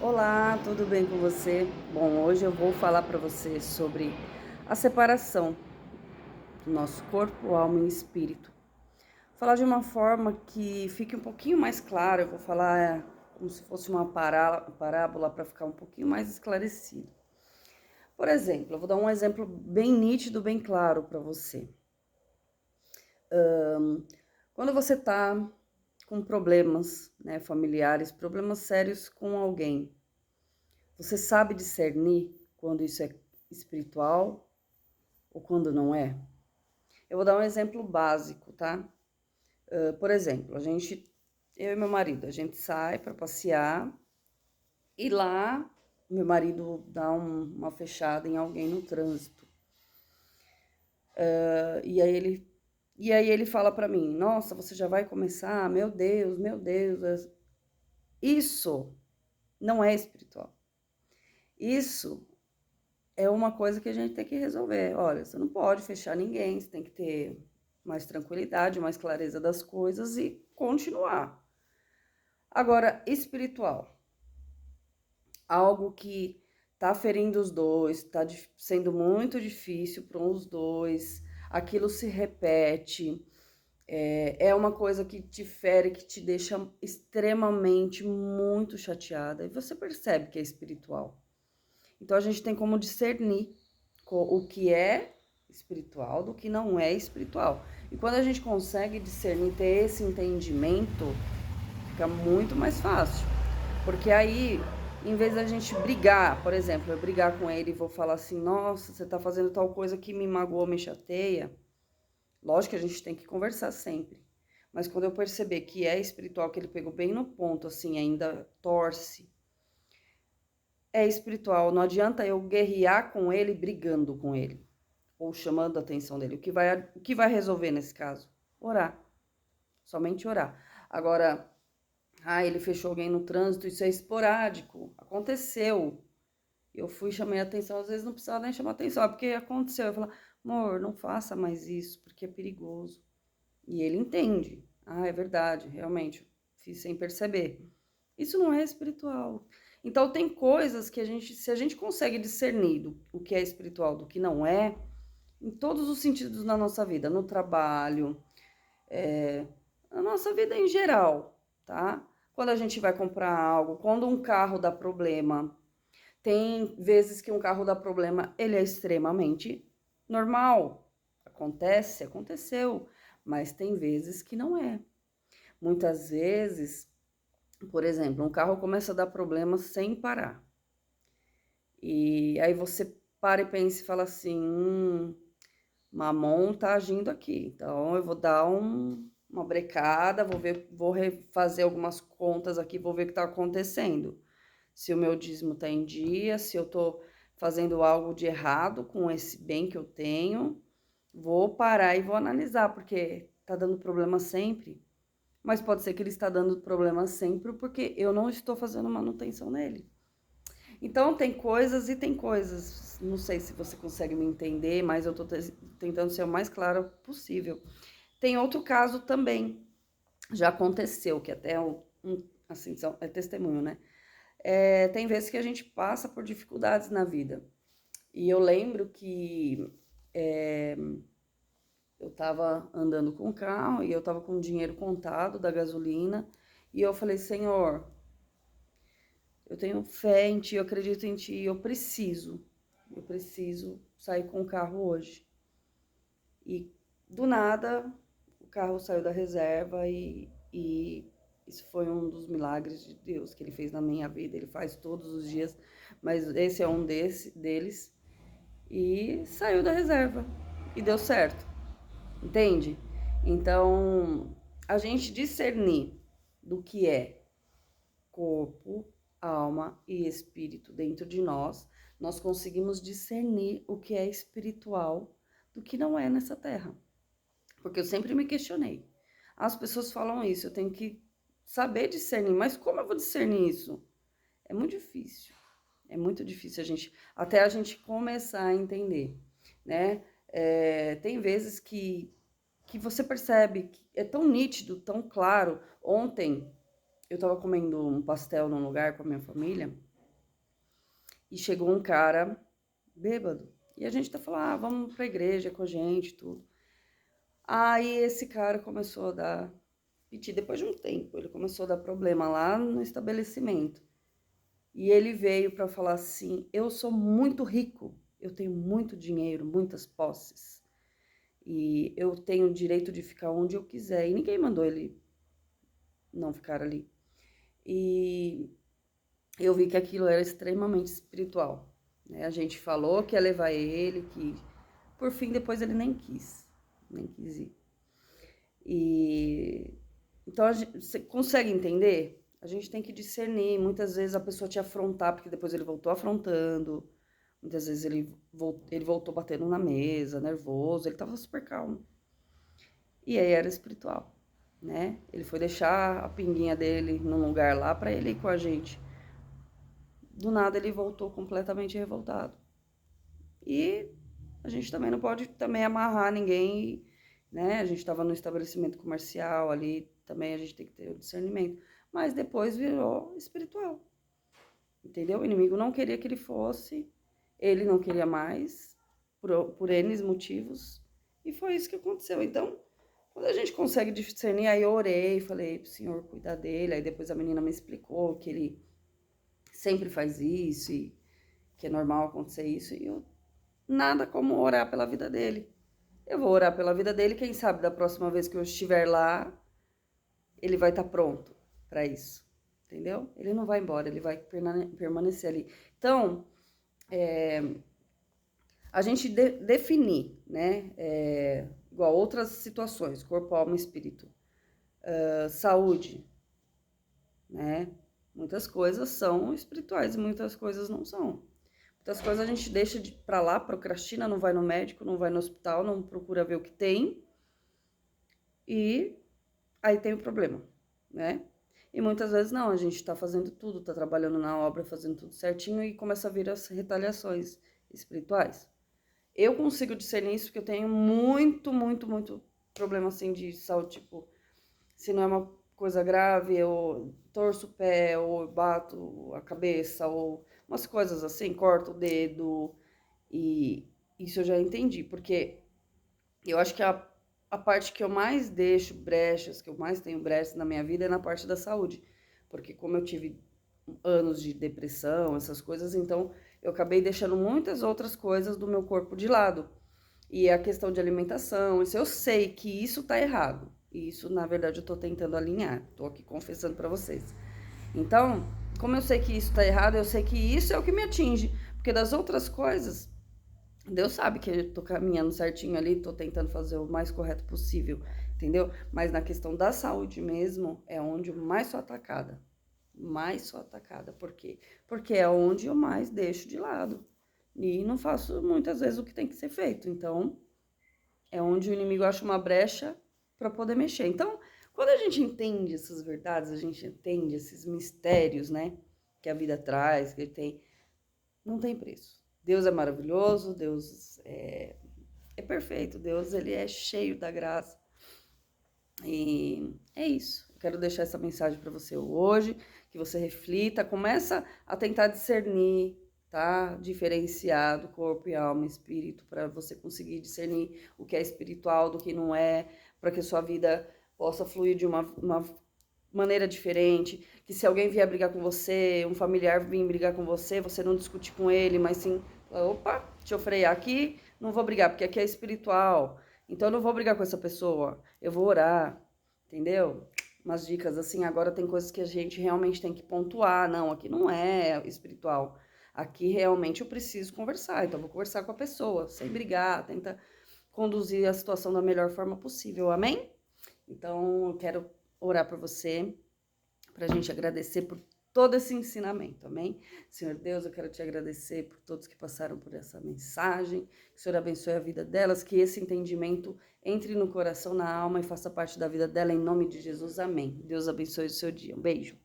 Olá, tudo bem com você? Bom, hoje eu vou falar para você sobre a separação do nosso corpo, alma e espírito. Falar de uma forma que fique um pouquinho mais claro, eu vou falar como se fosse uma parábola para ficar um pouquinho mais esclarecido. Por exemplo, eu vou dar um exemplo bem nítido, bem claro para você. Quando você está com problemas, né, familiares, problemas sérios com alguém, você sabe discernir quando isso é espiritual ou quando não é? Eu vou dar um exemplo básico, tá? Por exemplo, eu e meu marido, a gente sai para passear e lá meu marido dá uma fechada em alguém no trânsito. Ah, e aí ele fala para mim: Nossa, você já vai começar? Meu Deus, meu Deus. Isso não é espiritual. Isso é uma coisa que a gente tem que resolver. Olha, você não pode fechar ninguém, você tem que ter mais tranquilidade, mais clareza das coisas e continuar. Agora, espiritual, algo que tá ferindo os dois, tá sendo muito difícil para os dois, aquilo se repete, é uma coisa que te fere, que te deixa extremamente muito chateada, e você percebe que é espiritual. Então a gente tem como discernir o que é espiritual do que não é espiritual. E quando a gente consegue discernir, ter esse entendimento, fica muito mais fácil. Porque aí, em vez da gente brigar, por exemplo, eu brigar com ele e vou falar assim: nossa, você tá fazendo tal coisa que me magoou, me chateia. Lógico que a gente tem que conversar sempre. Mas quando eu perceber que é espiritual, que ele pegou bem no ponto, assim, ainda torce, é espiritual. Não adianta eu guerrear com ele, brigando com ele, ou chamando a atenção dele. O que vai resolver nesse caso? Orar. Somente orar. Agora, ele fechou alguém no trânsito, isso é esporádico. Aconteceu. Eu fui, chamei a atenção, às vezes não precisava nem chamar atenção, é porque aconteceu. Eu falo, amor, não faça mais isso, porque é perigoso. E ele entende. É verdade, realmente, fiz sem perceber. Isso não é espiritual. Então tem coisas que se a gente consegue discernir o que é espiritual do que não é, em todos os sentidos na nossa vida, no trabalho, na nossa vida em geral, tá? Quando a gente vai comprar algo, quando um carro dá problema, tem vezes que um carro dá problema, ele é extremamente normal. Acontece, aconteceu, mas tem vezes que não é. Muitas vezes, por exemplo, um carro começa a dar problema sem parar. E aí você para e pensa e fala assim, Mamon tá agindo aqui, então eu vou dar uma brecada, vou ver, vou refazer algumas contas aqui, vou ver o que tá acontecendo. Se o meu dízimo tá em dia, se eu tô fazendo algo de errado com esse bem que eu tenho, vou parar e vou analisar, porque tá dando problema sempre. Mas pode ser que ele está dando problema sempre porque eu não estou fazendo manutenção nele. Então tem coisas e tem coisas. Não sei se você consegue me entender, mas eu estou tentando ser o mais claro possível. Tem outro caso também, já aconteceu, que até assim, é testemunho, né? Tem vezes que a gente passa por dificuldades na vida. E eu lembro que eu estava andando com o carro e eu estava com o dinheiro contado da gasolina. E eu falei, Senhor, eu tenho fé em ti, eu acredito em ti, eu preciso sair com o carro hoje. E do nada, o carro saiu da reserva e isso foi um dos milagres de Deus que ele fez na minha vida. Ele faz todos os dias, mas esse é um deles. E saiu da reserva e deu certo, entende? Então, a gente discernir do que é corpo, alma e espírito dentro de nós, nós conseguimos discernir o que é espiritual do que não é nessa terra. Porque eu sempre me questionei. As pessoas falam isso, eu tenho que saber discernir, mas como eu vou discernir isso? É muito difícil. É muito difícil até a gente começar a entender, né? Tem vezes que você percebe que é tão nítido, tão claro. Ontem eu tava comendo um pastel num lugar com a minha família e chegou um cara bêbado. E a gente tá falando, vamos pra igreja com a gente, tudo. Aí esse cara começou a dar piti, depois de um tempo, ele começou a dar problema lá no estabelecimento. E ele veio para falar assim: eu sou muito rico, eu tenho muito dinheiro, muitas posses. E eu tenho o direito de ficar onde eu quiser. E ninguém mandou ele não ficar ali. E eu vi que aquilo era extremamente espiritual, né? A gente falou que ia levar ele, que por fim depois ele nem quis ir. E então você consegue entender? A gente tem que discernir. Muitas vezes a pessoa te afrontar, porque depois ele voltou afrontando. Muitas vezes ele voltou batendo na mesa, nervoso. Ele tava super calmo. E aí era espiritual, né? Ele foi deixar a pinguinha dele num lugar lá para ele ir com a gente. Do nada ele voltou completamente revoltado. E a gente também não pode também amarrar ninguém, né? A gente estava no estabelecimento comercial ali, também a gente tem que ter o discernimento. Mas depois virou espiritual, entendeu? O inimigo não queria que ele fosse, ele não queria mais, por N motivos, e foi isso que aconteceu. Então, quando a gente consegue discernir, aí eu orei, falei pro Senhor cuidar dele, aí depois a menina me explicou que ele sempre faz isso, e que é normal acontecer isso, e eu nada como orar pela vida dele. Eu vou orar pela vida dele, quem sabe da próxima vez que eu estiver lá, ele vai estar pronto para isso, entendeu? Ele não vai embora, ele vai permanecer ali. Então, a gente definir, né, igual outras situações, corpo, alma e espírito, saúde, né, muitas coisas são espirituais e muitas coisas não são. Muitas coisas a gente deixa pra lá, procrastina, não vai no médico, não vai no hospital, não procura ver o que tem, e aí tem o problema, né? E muitas vezes não, a gente tá fazendo tudo, tá trabalhando na obra, fazendo tudo certinho e começa a vir as retaliações espirituais. Eu consigo discernir isso porque eu tenho muito problema assim de saúde, tipo, se não é uma coisa grave, eu torço o pé, ou bato a cabeça, ou umas coisas assim, corto o dedo, e isso eu já entendi, porque eu acho que a parte que eu mais deixo brechas, que eu mais tenho brechas na minha vida é na parte da saúde. Porque como eu tive anos de depressão, essas coisas, então eu acabei deixando muitas outras coisas do meu corpo de lado. E a questão de alimentação, isso eu sei que isso tá errado. E isso, na verdade, eu tô tentando alinhar. Tô aqui confessando para vocês. Então, como eu sei que isso tá errado, eu sei que isso é o que me atinge. Porque das outras coisas, Deus sabe que eu tô caminhando certinho ali, tô tentando fazer o mais correto possível, entendeu? Mas na questão da saúde mesmo, é onde eu mais sou atacada. Mais sou atacada. Por quê? Porque é onde eu mais deixo de lado. E não faço muitas vezes o que tem que ser feito. Então, é onde o inimigo acha uma brecha para poder mexer. Então, quando a gente entende essas verdades, a gente entende esses mistérios, né? Que a vida traz, que ele tem, não tem preço. Deus é maravilhoso, Deus é perfeito, Deus ele é cheio da graça. E é isso. Eu quero deixar essa mensagem para você hoje, que você reflita, começa a tentar discernir, tá? Diferenciar do corpo e alma e espírito, para você conseguir discernir o que é espiritual do que não é, para que a sua vida possa fluir de uma maneira diferente, que se alguém vier brigar com você, um familiar vir brigar com você, você não discutir com ele, mas sim, opa, deixa eu frear aqui, não vou brigar, porque aqui é espiritual, então eu não vou brigar com essa pessoa, eu vou orar, entendeu? Umas dicas assim, agora tem coisas que a gente realmente tem que pontuar, não, aqui não é espiritual, aqui realmente eu preciso conversar, então eu vou conversar com a pessoa, sem brigar, tenta conduzir a situação da melhor forma possível, amém? Então, eu quero orar por você, para a gente agradecer por todo esse ensinamento, amém? Senhor Deus, eu quero te agradecer por todos que passaram por essa mensagem, que o Senhor abençoe a vida delas, que esse entendimento entre no coração, na alma e faça parte da vida dela, em nome de Jesus, amém. Deus abençoe o seu dia, um beijo.